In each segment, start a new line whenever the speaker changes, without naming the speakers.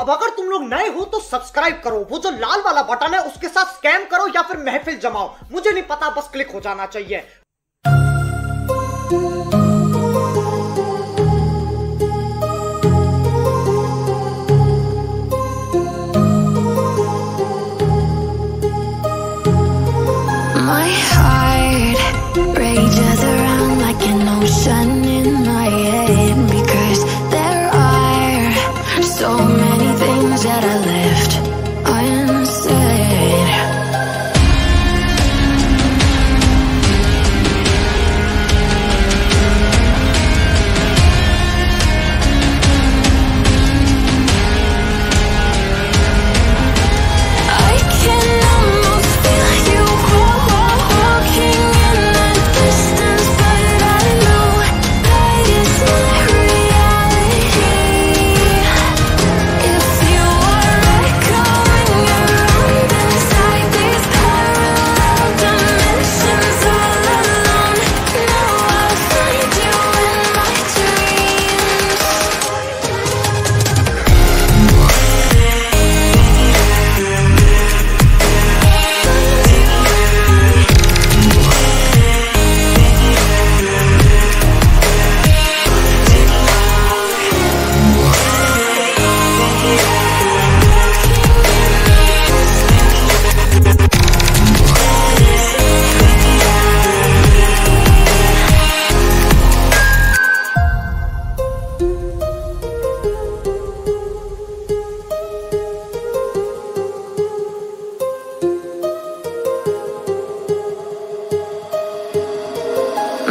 अब अगर तुम लोग नए हो तो सब्सक्राइब करो, वो जो लाल वाला बटन है उसके साथ स्कैम करो या फिर महफिल जमाओ, मुझे नहीं पता, बस क्लिक हो जाना चाहिए।
My heart rages around like an ocean in my head, because there are so many things that I left unsaid. I can almost feel you walking in the distance, but I know that it's not reality. If you are echoing around inside these parallel dimensions all alone, now I'll find you in my dreams.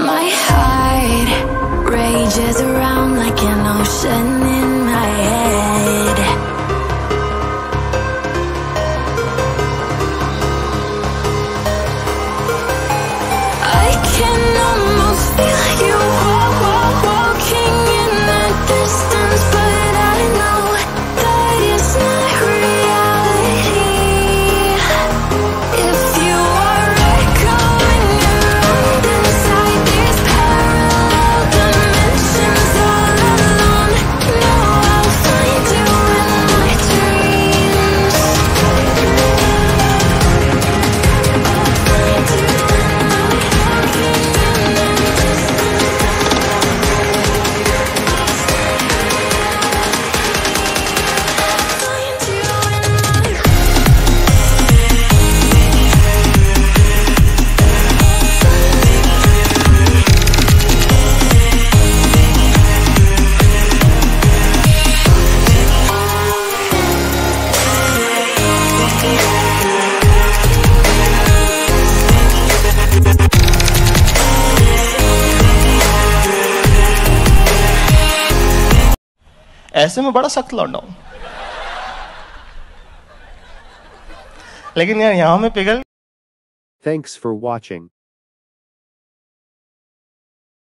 My heart rages around like an ocean in my head. I can almost feel you walking in the distance, but I know that it's not reality. If you are echoing around inside these parallel dimensions all alone, now I'll find you in my dreams. I'll find you in my walking in the distance. Find you in my
ऐसे में बड़ा सख्त लौंडा हूं, लेकिन यार यहां में पिघल।
Thanks for watching.